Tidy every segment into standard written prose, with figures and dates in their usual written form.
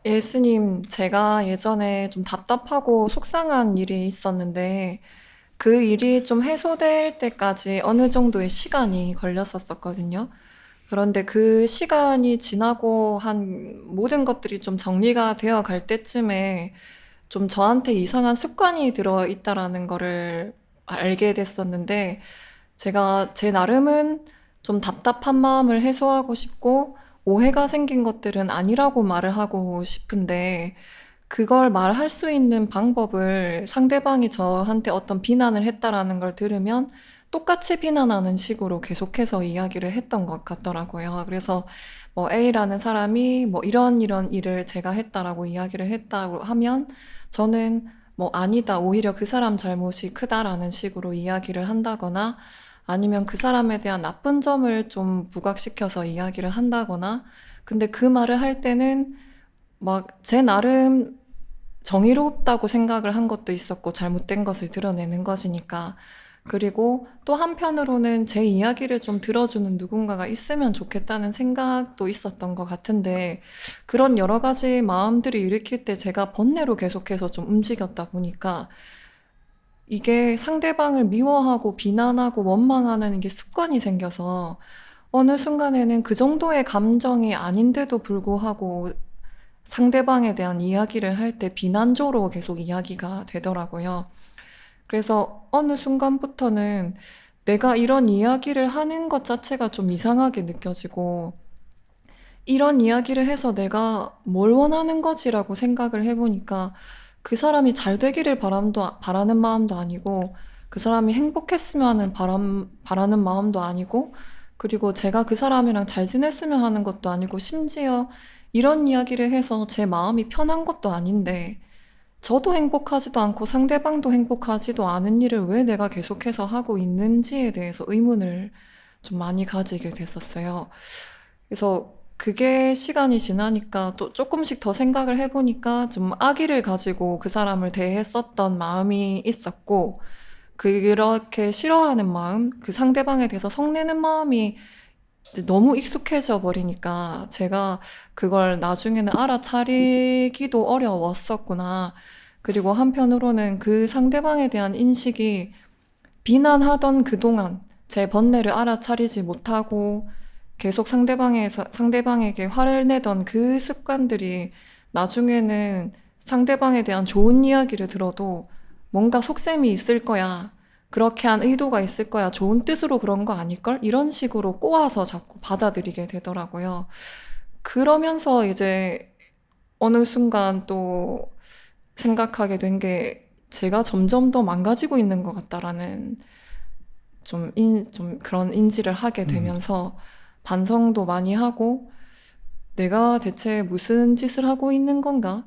예수님, 제가 예전에 좀 답답하고 속상한 일이 있었는데, 그 일이 좀 해소될 때까지 어느 정도의 시간이 걸렸었거든요. 그런데 그 시간이 지나고 한 모든 것들이 좀 정리가 되어 갈 때쯤에 좀 저한테 이상한 습관이 들어 있다라는 거를 알게 됐었는데, 제가 제 나름은 좀 답답한 마음을 해소하고 싶고, 오해가 생긴 것들은 아니라고 말을 하고 싶은데, 그걸 말할 수 있는 방법을 상대방이 저한테 어떤 비난을 했다라는 걸 들으면 똑같이 비난하는 식으로 계속해서 이야기를 했던 것 같더라고요. 그래서 뭐 A라는 사람이 뭐 이런 일을 제가 했다라고 이야기를 했다고 하면 저는 뭐 아니다, 오히려 그 사람 잘못이 크다라는 식으로 이야기를 한다거나 아니면 그 사람에 대한 나쁜 점을 좀 부각시켜서 이야기를 한다거나 근데 그 말을 할 때는 막 제 나름 정의롭다고 생각을 한 것도 있었고 잘못된 것을 드러내는 것이니까. 그리고 또 한편으로는 제 이야기를 좀 들어주는 누군가가 있으면 좋겠다는 생각도 있었던 것 같은데 그런 여러 가지 마음들이 일으킬 때 제가 번뇌로 계속해서 좀 움직였다 보니까 이게 상대방을 미워하고 비난하고 원망하는 게 습관이 생겨서 어느 순간에는 그 정도의 감정이 아닌데도 불구하고 상대방에 대한 이야기를 할 때 비난조로 계속 이야기가 되더라고요. 그래서 어느 순간부터는 내가 이런 이야기를 하는 것 자체가 좀 이상하게 느껴지고, 이런 이야기를 해서 내가 뭘 원하는 거지라고 생각을 해보니까 그 사람이 잘 되기를 바라는 마음도 아니고, 그 사람이 행복했으면 하는 바라는 마음도 아니고, 그리고 제가 그 사람이랑 잘 지냈으면 하는 것도 아니고, 심지어 이런 이야기를 해서 제 마음이 편한 것도 아닌데, 저도 행복하지도 않고 상대방도 행복하지도 않은 일을 왜 내가 계속해서 하고 있는지에 대해서 의문을 좀 많이 가지게 됐었어요. 그래서 그게 시간이 지나니까 또 조금씩 더 생각을 해보니까 좀 악의를 가지고 그 사람을 대했었던 마음이 있었고, 그렇게 싫어하는 마음, 그 상대방에 대해서 성내는 마음이 너무 익숙해져 버리니까 제가 그걸 나중에는 알아차리기도 어려웠었구나. 그리고 한편으로는 그 상대방에 대한 인식이 비난하던 그동안 제 번뇌를 알아차리지 못하고 계속 상대방에게 화를 내던 그 습관들이 나중에는 상대방에 대한 좋은 이야기를 들어도 뭔가 속셈이 있을 거야. 그렇게 한 의도가 있을 거야. 좋은 뜻으로 그런 거 아닐걸? 이런 식으로 꼬아서 자꾸 받아들이게 되더라고요. 그러면서 이제 어느 순간 또 생각하게 된 게 제가 점점 더 망가지고 있는 것 같다라는 좀 그런 인지를 하게 음, 되면서 반성도 많이 하고 내가 대체 무슨 짓을 하고 있는 건가?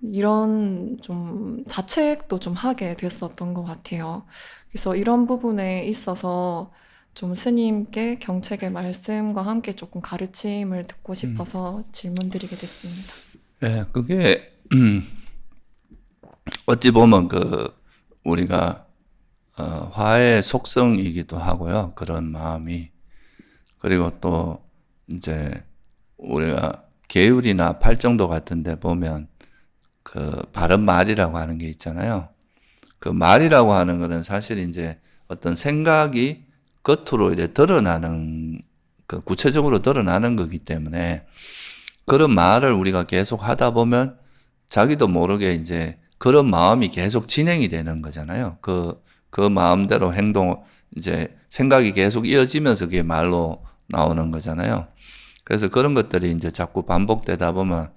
이런 좀 자책도 좀 하게 됐었던 것 같아요. 그래서 이런 부분에 있어서 좀 스님께 경책의 말씀과 함께 조금 가르침을 듣고 음. 싶어서 질문드리게 됐습니다. 예, 그게, 어찌 보면 우리가, 화의 속성이기도 하고요. 그런 마음이. 그리고 또, 이제, 우리가 계율이나 팔정도 같은 데 보면, 바른 말이라고 하는 게 있잖아요. 그 말이라고 하는 거는 사실 이제 어떤 생각이 겉으로 이제 드러나는, 구체적으로 드러나는 거기 때문에, 그런 말을 우리가 계속 하다 보면 자기도 모르게 이제 그런 마음이 계속 진행이 되는 거잖아요. 그 마음대로 이제 생각이 계속 이어지면서 그게 말로 나오는 거잖아요. 그래서 그런 것들이 이제 자꾸 반복되다 보면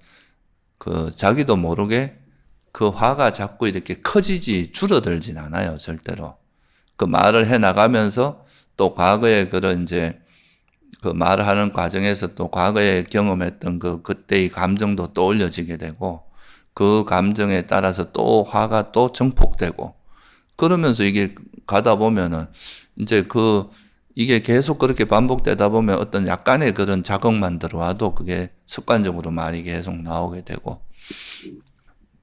자기도 모르게 그 화가 자꾸 이렇게 커지지 줄어들진 않아요, 절대로. 그 말을 해 나가면서 또 과거에 그런 이제 그 말하는 과정에서 또 과거에 경험했던 그때의 감정도 떠올려지게 되고 그 감정에 따라서 또 화가 또 증폭되고 그러면서 이게 가다 보면은 이제 이게 계속 그렇게 반복되다 보면 어떤 약간의 그런 자극만 들어와도 그게 습관적으로 말이 계속 나오게 되고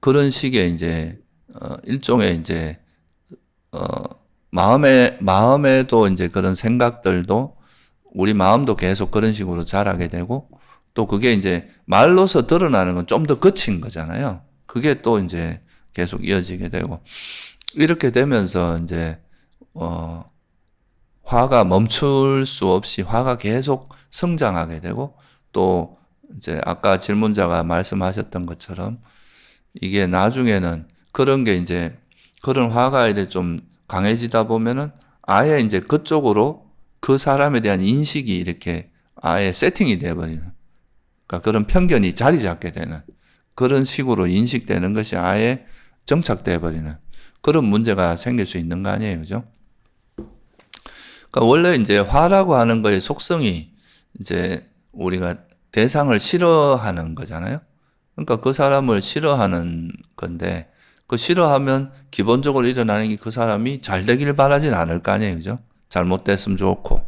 그런 식의 이제 일종의 이제 어 마음에도 이제 그런 생각들도 우리 마음도 계속 그런 식으로 자라게 되고 또 그게 이제 말로서 드러나는 건 좀 더 거친 거잖아요. 그게 또 이제 계속 이어지게 되고, 이렇게 되면서 이제 화가 멈출 수 없이 화가 계속 성장하게 되고, 또 이제 아까 질문자가 말씀하셨던 것처럼 이게 나중에는 그런 게 이제 그런 화가 이제 좀 강해지다 보면은 아예 이제 그쪽으로 그 사람에 대한 인식이 이렇게 아예 세팅이 돼버리는, 그러니까 그런 편견이 자리 잡게 되는 그런 식으로 인식되는 것이 아예 정착돼 버리는 그런 문제가 생길 수 있는 거 아니에요, 그죠? 그러니까 원래 이제 화라고 하는 거의 속성이 이제 우리가 대상을 싫어하는 거잖아요. 그러니까 그 사람을 싫어하는 건데, 그 싫어하면 기본적으로 일어나는 게 그 사람이 잘 되길 바라진 않을 거 아니에요, 그죠? 잘못됐으면 좋고,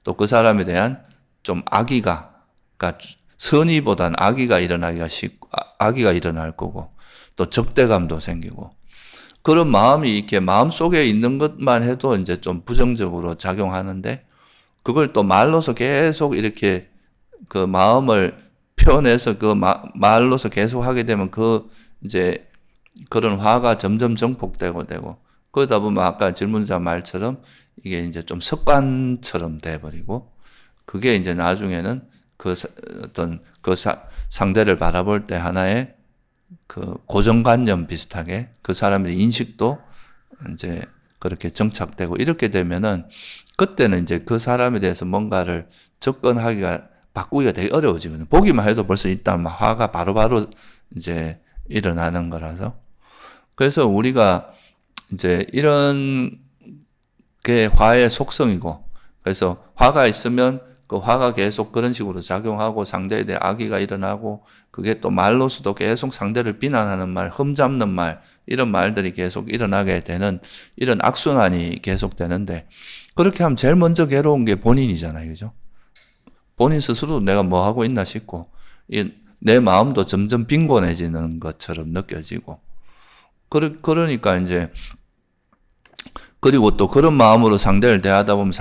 또 그 사람에 대한 좀 악의가, 그러니까 선의보단 악의가 일어나기가 쉽고, 악의가 일어날 거고, 또 적대감도 생기고, 그런 마음이 이렇게 마음속에 있는 것만 해도 이제 좀 부정적으로 작용하는데, 그걸 또 말로서 계속 이렇게 그 마음을 표현해서 그 말로서 계속 하게 되면 그 이제 그런 화가 점점 정폭되고 되고, 그러다 보면 아까 질문자 말처럼 이게 이제 좀 습관처럼 돼버리고, 그게 이제 나중에는 그 어떤 그 상대를 바라볼 때 하나의 그 고정관념 비슷하게 그 사람의 인식도 이제 그렇게 정착되고, 이렇게 되면은 그때는 이제 그 사람에 대해서 뭔가를 접근하기가 바꾸기가 되게 어려워지거든요. 보기만 해도 벌써 일단 화가 바로바로 이제 일어나는 거라서. 그래서 우리가 이제 이런 게 화의 속성이고, 그래서 화가 있으면 그 화가 계속 그런 식으로 작용하고 상대에 대해 악의가 일어나고, 그게 또 말로서도 계속 상대를 비난하는 말, 흠잡는 말, 이런 말들이 계속 일어나게 되는 이런 악순환이 계속되는데, 그렇게 하면 제일 먼저 괴로운 게 본인이잖아요, 그죠? 본인 스스로도 내가 뭐 하고 있나 싶고, 내 마음도 점점 빈곤해지는 것처럼 느껴지고, 그러니까 이제, 그리고 또 그런 마음으로 상대를 대하다 보면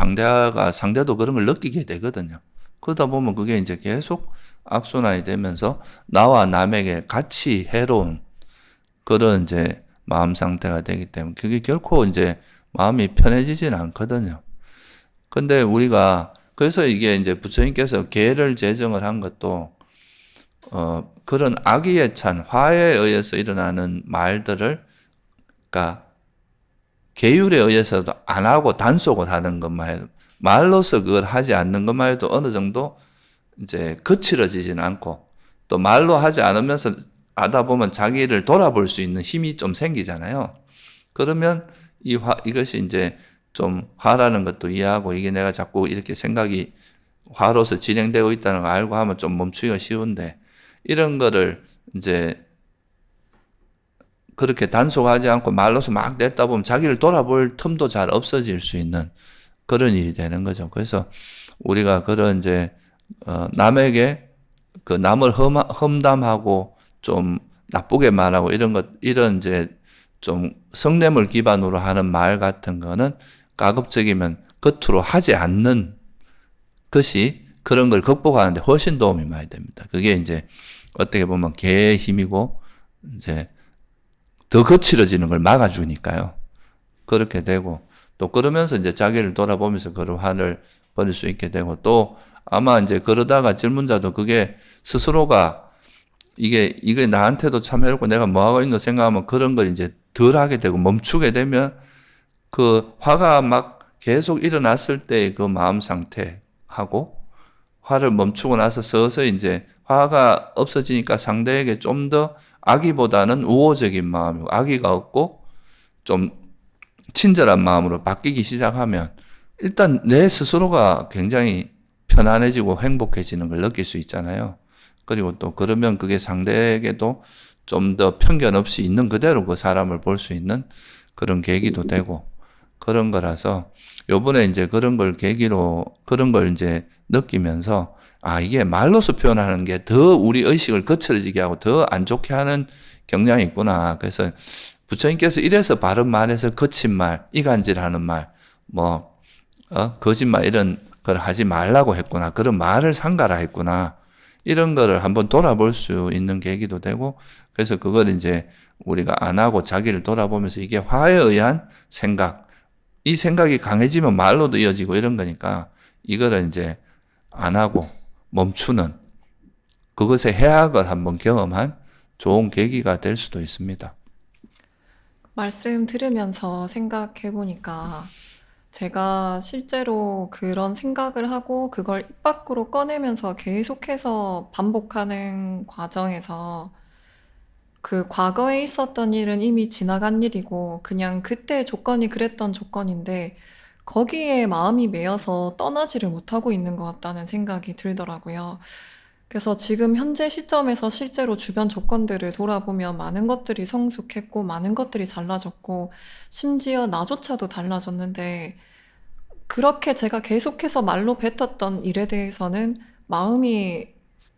상대도 그런 걸 느끼게 되거든요. 그러다 보면 그게 이제 계속 악순환이 되면서 나와 남에게 같이 해로운 그런 이제 마음 상태가 되기 때문에 그게 결코 이제 마음이 편해지진 않거든요. 근데 우리가 그래서 이게 이제 부처님께서 계를 제정을 한 것도 그런 악의에 찬 화에 의해서 일어나는 말들을, 그러니까 계율에 의해서도 안 하고 단속을 하는 것만 해도, 말로서 그걸 하지 않는 것만 해도 어느 정도 이제 거칠어지진 않고, 또 말로 하지 않으면서 하다 보면 자기를 돌아볼 수 있는 힘이 좀 생기잖아요. 그러면 이것이 이제 좀 화라는 것도 이해하고, 이게 내가 자꾸 이렇게 생각이 화로서 진행되고 있다는 걸 알고 하면 좀 멈추기가 쉬운데, 이런 거를 이제 그렇게 단속하지 않고 말로서 막 냈다 보면 자기를 돌아볼 틈도 잘 없어질 수 있는 그런 일이 되는 거죠. 그래서 우리가 그런 이제 남에게 그 남을 험담하고 좀 나쁘게 말하고 이런 이제 좀 성냄을 기반으로 하는 말 같은 거는 가급적이면 겉으로 하지 않는 것이 그런 걸 극복하는데 훨씬 도움이 많이 됩니다. 그게 이제 어떻게 보면 개의 힘이고, 이제 더 거칠어지는 걸 막아주니까요. 그렇게 되고, 또 그러면서 이제 자기를 돌아보면서 그런 화를 버릴 수 있게 되고, 또 아마 이제 그러다가 질문자도 그게 스스로가 이게 나한테도 참 해롭고 내가 뭐 하고 있노 생각하면 그런 걸 이제 덜 하게 되고 멈추게 되면 그 화가 막 계속 일어났을 때의 그 마음 상태하고 화를 멈추고 나서 서서히 이제 화가 없어지니까 상대에게 좀 더 악의보다는 우호적인 마음이고 악의가 없고 좀 친절한 마음으로 바뀌기 시작하면 일단 내 스스로가 굉장히 편안해지고 행복해지는 걸 느낄 수 있잖아요. 그리고 또 그러면 그게 상대에게도 좀 더 편견 없이 있는 그대로 그 사람을 볼 수 있는 그런 계기도 되고 그런 거라서 요번에 이제 그런 걸 계기로 그런 걸 이제 느끼면서 이게 말로서 표현하는 게 더 우리 의식을 거칠어지게 하고 더 안 좋게 하는 경향이 있구나. 그래서 부처님께서 이래서 바른 말에서 거친 말, 이간질하는 말, 거짓말 이런 걸 하지 말라고 했구나. 그런 말을 삼가라 했구나. 이런 거를 한번 돌아볼 수 있는 계기도 되고, 그래서 그걸 이제 우리가 안 하고 자기를 돌아보면서 이게 화에 의한 생각, 이 생각이 강해지면 말로도 이어지고 이런 거니까 이거를 이제 안 하고 멈추는 그것의 해악을 한번 경험한 좋은 계기가 될 수도 있습니다. 말씀 들으면서 생각해 보니까 제가 실제로 그런 생각을 하고 그걸 입 밖으로 꺼내면서 계속해서 반복하는 과정에서 그 과거에 있었던 일은 이미 지나간 일이고 그냥 그때 조건이 그랬던 조건인데 거기에 마음이 매여서 떠나지를 못하고 있는 것 같다는 생각이 들더라고요. 그래서 지금 현재 시점에서 실제로 주변 조건들을 돌아보면 많은 것들이 성숙했고 많은 것들이 달라졌고 심지어 나조차도 달라졌는데 그렇게 제가 계속해서 말로 뱉었던 일에 대해서는 마음이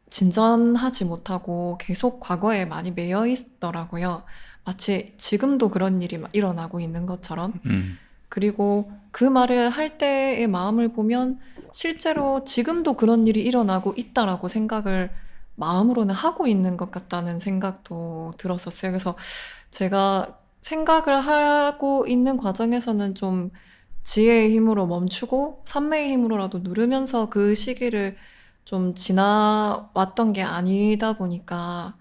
진전하지 못하고 계속 과거에 많이 매여 있더라고요. 마치 지금도 그런 일이 일어나고 있는 것처럼. 음, 그리고 그 말을 할 때의 마음을 보면 실제로 지금도 그런 일이 일어나고 있다라고 생각을 마음으로는 하고 있는 것 같다는 생각도 들었었어요. 그래서 제가 생각을 하고 있는 과정에서는 좀 지혜의 힘으로 멈추고 산매의 힘으로라도 누르면서 그 시기를 좀 지나왔던 게 아니다 보니까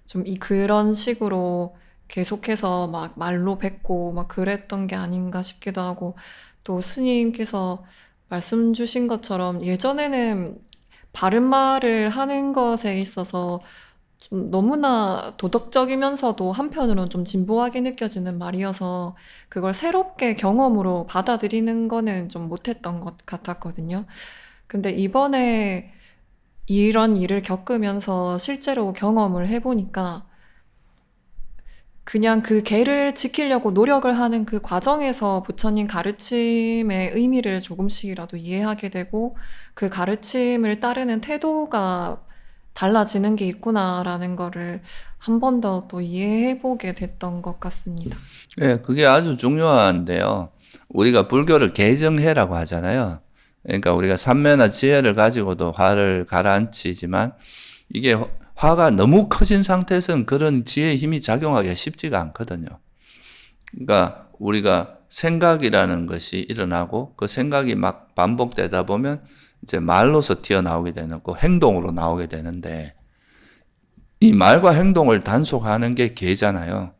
좀 그런 식으로 계속해서 막 말로 뱉고 막 그랬던 게 아닌가 싶기도 하고 또 스님께서 말씀 주신 것처럼 예전에는 바른 말을 하는 것에 있어서 좀 너무나 도덕적이면서도 한편으로는 좀 진부하게 느껴지는 말이어서 그걸 새롭게 경험으로 받아들이는 거는 좀 못했던 것 같았거든요. 근데 이번에 이런 일을 겪으면서 실제로 경험을 해보니까 그냥 그 계를 지키려고 노력을 하는 그 과정에서 부처님 가르침의 의미를 조금씩이라도 이해하게 되고 그 가르침을 따르는 태도가 달라지는 게 있구나라는 거를 한 번 더 또 이해해 보게 됐던 것 같습니다. 예, 그게 아주 중요한데요. 우리가 불교를 개정해라고 하잖아요. 그러니까 우리가 삼매나 지혜를 가지고도 화를 가라앉히지만 이게 화가 너무 커진 상태에서는 그런 지혜의 힘이 작용하기가 쉽지가 않거든요. 그러니까 우리가 생각이라는 것이 일어나고 그 생각이 막 반복되다 보면 이제 말로서 튀어나오게 되는 거 행동으로 나오게 되는데 이 말과 행동을 단속하는 게 계잖아요.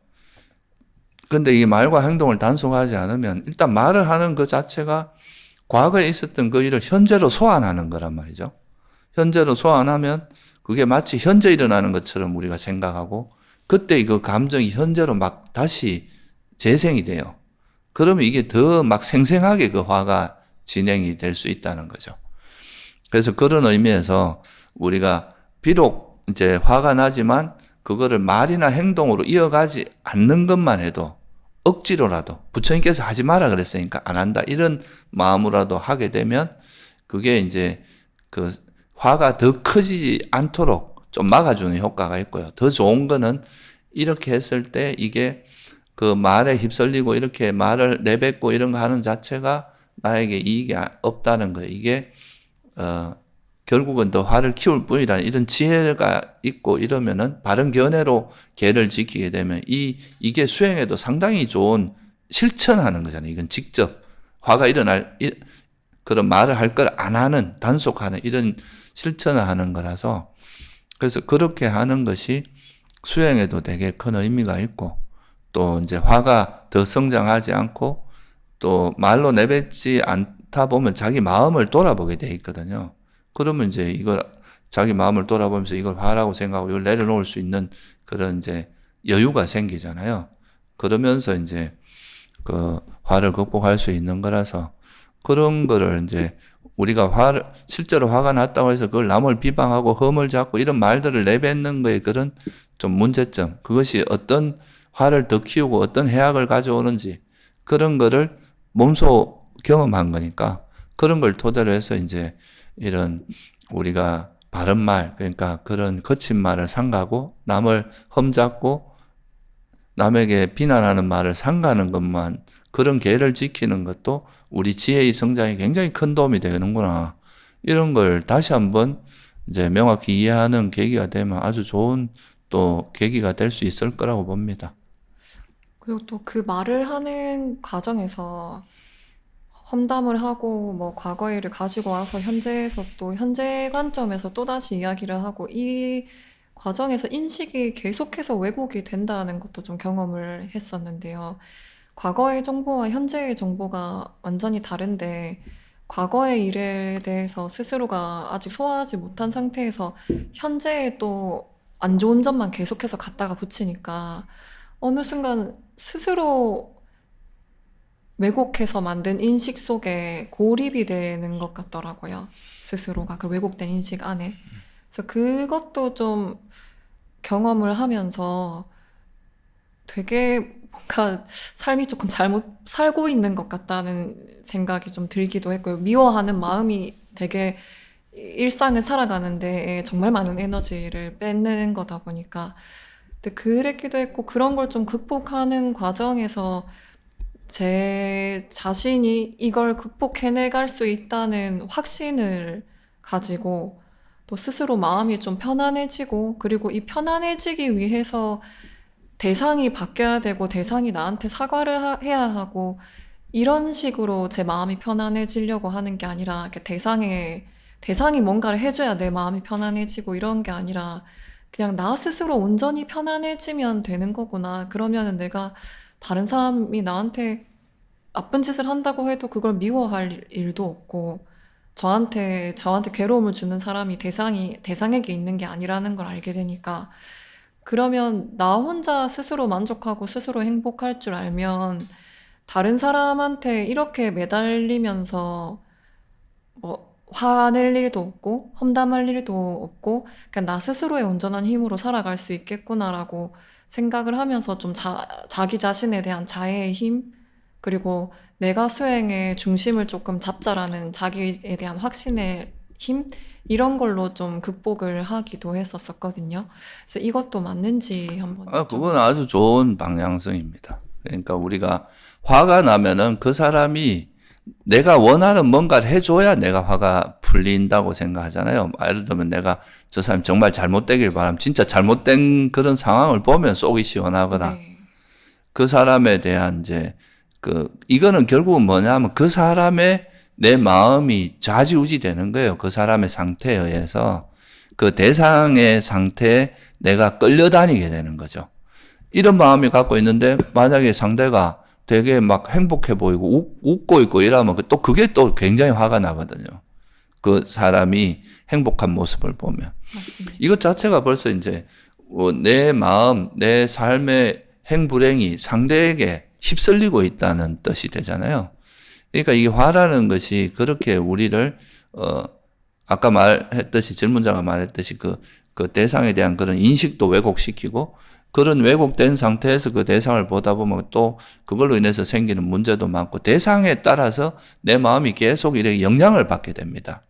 근데 이 말과 행동을 단속하지 않으면 일단 말을 하는 그 자체가 과거에 있었던 그 일을 현재로 소환하는 거란 말이죠. 현재로 소환하면 그게 마치 현재 일어나는 것처럼 우리가 생각하고 그때 그 감정이 현재로 막 다시 재생이 돼요. 그러면 이게 더 막 생생하게 그 화가 진행이 될 수 있다는 거죠. 그래서 그런 의미에서 우리가 비록 이제 화가 나지만 그거를 말이나 행동으로 이어가지 않는 것만 해도 억지로라도 부처님께서 하지 마라 그랬으니까 안 한다 이런 마음으로라도 하게 되면 그게 이제 그 화가 더 커지지 않도록 좀 막아주는 효과가 있고요. 더 좋은 거는 이렇게 했을 때 이게 그 말에 휩쓸리고 이렇게 말을 내뱉고 이런 거 하는 자체가 나에게 이익이 없다는 거예요. 이게 결국은 더 화를 키울 뿐이라는 이런 지혜가 있고 이러면은 바른 견해로 계를 지키게 되면 이게 수행에도 상당히 좋은 실천하는 거잖아요. 이건 직접 화가 일어날 그런 말을 할 걸 안 하는 단속하는 이런 실천을 하는 거라서 그래서 그렇게 하는 것이 수행에도 되게 큰 의미가 있고 또 이제 화가 더 성장하지 않고 또 말로 내뱉지 않다 보면 자기 마음을 돌아보게 돼 있거든요. 그러면 이제 이걸 자기 마음을 돌아보면서 이걸 화라고 생각하고 이걸 내려놓을 수 있는 그런 이제 여유가 생기잖아요. 그러면서 이제 그 화를 극복할 수 있는 거라서 그런 거를 이제 우리가 실제로 화가 났다고 해서 그걸 남을 비방하고 험을 잡고 이런 말들을 내뱉는 거에 그런 좀 문제점, 그것이 어떤 화를 더 키우고 어떤 해악을 가져오는지 그런 거를 몸소 경험한 거니까 그런 걸 토대로 해서 이제 이런 우리가 바른 말, 그러니까 그런 거친 말을 삼가고 남을 험잡고 남에게 비난하는 말을 삼가는 것만 그런 계를 지키는 것도 우리 지혜의 성장에 굉장히 큰 도움이 되는구나. 이런 걸 다시 한번 이제 명확히 이해하는 계기가 되면 아주 좋은 또 계기가 될 수 있을 거라고 봅니다. 그리고 또 그 말을 하는 과정에서 험담을 하고 뭐 과거 일을 가지고 와서 현재에서 또 현재 관점에서 또다시 이야기를 하고 이 과정에서 인식이 계속해서 왜곡이 된다는 것도 좀 경험을 했었는데요. 과거의 정보와 현재의 정보가 완전히 다른데 과거의 일에 대해서 스스로가 아직 소화하지 못한 상태에서 현재에 또 안 좋은 점만 계속해서 갖다가 붙이니까 어느 순간 스스로 왜곡해서 만든 인식 속에 고립이 되는 것 같더라고요. 스스로가 그 왜곡된 인식 안에. 그래서 그것도 좀 경험을 하면서 되게 뭔가 삶이 조금 잘못 살고 있는 것 같다는 생각이 좀 들기도 했고요. 미워하는 마음이 되게 일상을 살아가는데 정말 많은 에너지를 뺏는 거다 보니까. 근데 그랬기도 했고, 그런 걸 좀 극복하는 과정에서 제 자신이 이걸 극복해내갈 수 있다는 확신을 가지고 또 스스로 마음이 좀 편안해지고, 그리고 이 편안해지기 위해서 대상이 바뀌어야 되고 대상이 나한테 사과를 해야 하고 이런 식으로 제 마음이 편안해지려고 하는 게 아니라 이렇게 대상이 뭔가를 해줘야 내 마음이 편안해지고 이런 게 아니라 그냥 나 스스로 온전히 편안해지면 되는 거구나. 그러면은 내가 다른 사람이 나한테 나쁜 짓을 한다고 해도 그걸 미워할 일도 없고 저한테 괴로움을 주는 사람이 대상에게 있는 게 아니라는 걸 알게 되니까 그러면 나 혼자 스스로 만족하고 스스로 행복할 줄 알면 다른 사람한테 이렇게 매달리면서 뭐 화낼 일도 없고 험담할 일도 없고 그냥 나 스스로의 온전한 힘으로 살아갈 수 있겠구나라고 생각을 하면서 좀 자기 자신에 대한 자애의 힘 그리고 내가 수행의 중심을 조금 잡자라는 자기에 대한 확신의 힘 이런 걸로 좀 극복을 하기도 했었거든요. 그래서 이것도 맞는지 한번 그건 여쭤보고 아주 싶어요. 좋은 방향성입니다. 그러니까 우리가 화가 나면은 그 사람이 내가 원하는 뭔가를 해줘야 내가 화가 풀린다고 생각하잖아요. 예를 들면 내가 저 사람이 정말 잘못되길 바라면 진짜 잘못된 그런 상황을 보면 속이 시원하거나 네. 그 사람에 대한 이거는 결국은 뭐냐면 그 사람의 내 마음이 좌지우지 되는 거예요. 그 사람의 상태에 의해서 그 대상의 상태에 내가 끌려다니게 되는 거죠. 이런 마음이 갖고 있는데 만약에 상대가 되게 막 행복해 보이고 웃고 있고 이러면 또 그게 또 굉장히 화가 나거든요. 그 사람이 행복한 모습을 보면. 맞습니다. 이것 자체가 벌써 이제 내 마음, 내 삶의 행불행이 상대에게 휩쓸리고 있다는 뜻이 되잖아요. 그러니까 이게 화라는 것이 그렇게 우리를 아까 말했듯이 질문자가 말했듯이 그 대상에 대한 그런 인식도 왜곡시키고 그런 왜곡된 상태에서 그 대상을 보다 보면 또 그걸로 인해서 생기는 문제도 많고 대상에 따라서 내 마음이 계속 이렇게 영향을 받게 됩니다.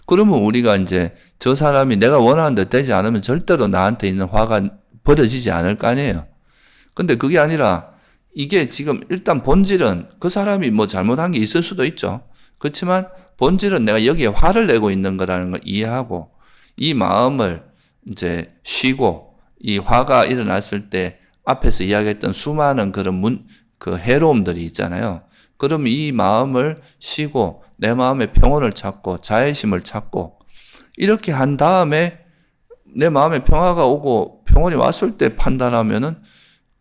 그러면 우리가 이제 저 사람이 내가 원하는 데 되지 않으면 절대로 나한테 있는 화가 버려지지 않을 거 아니에요. 근데 그게 아니라 이게 지금 일단 본질은 그 사람이 뭐 잘못한 게 있을 수도 있죠. 그렇지만 본질은 내가 여기에 화를 내고 있는 거라는 걸 이해하고 이 마음을 이제 쉬고 이 화가 일어났을 때 앞에서 이야기했던 수많은 그 해로움들이 있잖아요. 그럼 이 마음을 쉬고 내 마음의 평온을 찾고 자애심을 찾고 이렇게 한 다음에 내 마음에 평화가 오고 평온이 왔을 때 판단하면은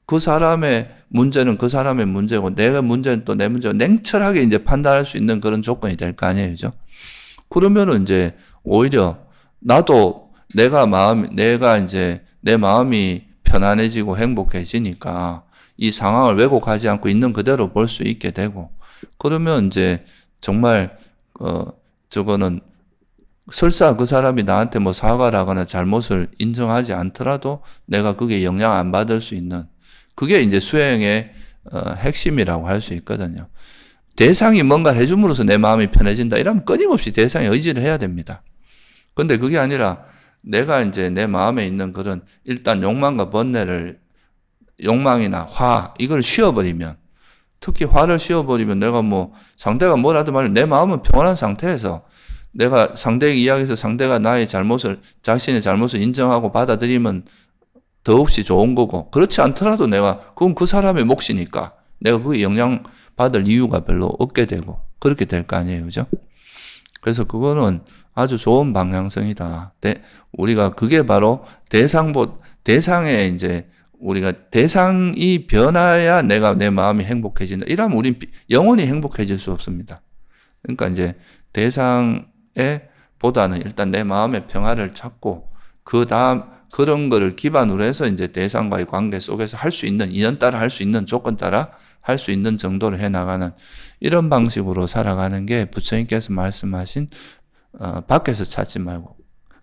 그 사람의 문제는 그 사람의 문제고 내가 문제는 또 내 문제고 냉철하게 이제 판단할 수 있는 그런 조건이 될 거 아니에요. 그죠? 그러면은 이제 오히려 나도 내가 이제 내 마음이 편안해지고 행복해지니까 이 상황을 왜곡하지 않고 있는 그대로 볼 수 있게 되고 그러면 이제 정말 저거는 설사 그 사람이 나한테 뭐 사과를 하거나 잘못을 인정하지 않더라도 내가 그게 영향 안 받을 수 있는 그게 이제 수행의 핵심이라고 할 수 있거든요. 대상이 뭔가를 해줌으로써 내 마음이 편해진다. 이러면 끊임없이 대상에 의지를 해야 됩니다. 근데 그게 아니라 내가 이제 내 마음에 있는 그런 일단 욕망과 욕망이나 이걸 쉬어버리면 특히 화를 쉬어버리면 내가 뭐 상대가 뭐라든 말해 내 마음은 평온한 상태에서 내가 상대 이야기에서 상대가 나의 잘못을, 자신의 잘못을 인정하고 받아들이면 더없이 좋은 거고, 그렇지 않더라도 그건 그 사람의 몫이니까 내가 그 영향 받을 이유가 별로 없게 되고, 그렇게 될 거 아니에요. 그죠? 그래서 그거는 아주 좋은 방향성이다. 우리가 그게 바로 대상의 이제 우리가 대상이 변화야 내가 내 마음이 행복해진다. 이러면 우린 영원히 행복해질 수 없습니다. 그러니까 이제 대상에 보다는 일단 내 마음의 평화를 찾고 그 다음 그런 거를 기반으로 해서 이제 대상과의 관계 속에서 할 수 있는, 인연 따라 할 수 있는, 조건 따라 할 수 있는 정도를 해나가는 이런 방식으로 살아가는 게 부처님께서 말씀하신 밖에서 찾지 말고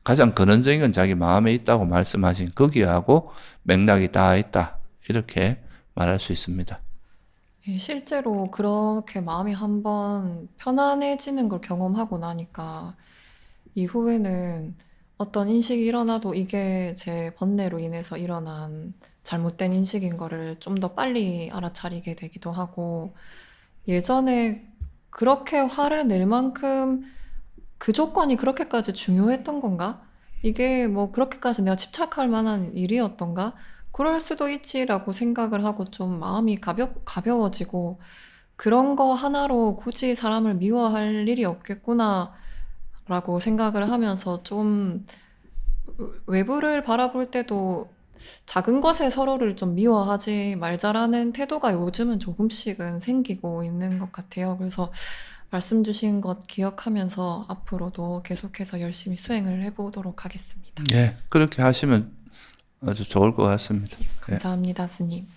가장 근원적인 건 자기 마음에 있다고 말씀하신 거기하고 맥락이 다 있다. 이렇게 말할 수 있습니다. 예, 실제로 그렇게 마음이 한번 편안해지는 걸 경험하고 나니까 이후에는 어떤 인식이 일어나도 이게 제 번뇌로 인해서 일어난 잘못된 인식인 거를 좀 더 빨리 알아차리게 되기도 하고, 예전에 그렇게 화를 낼 만큼 그 조건이 그렇게까지 중요했던 건가? 이게 뭐 그렇게까지 내가 집착할 만한 일이었던가? 그럴 수도 있지라고 생각을 하고 좀 마음이 가벼워지고, 그런 거 하나로 굳이 사람을 미워할 일이 없겠구나 라고 생각을 하면서 좀 외부를 바라볼 때도 작은 것에 서로를 좀 미워하지 말자라는 태도가 요즘은 조금씩은 생기고 있는 것 같아요. 그래서 말씀 주신 것 기억하면서 앞으로도 계속해서 열심히 수행을 해보도록 하겠습니다. 예, 그렇게 하시면 아주 좋을 것 같습니다. 예. 감사합니다, 스님.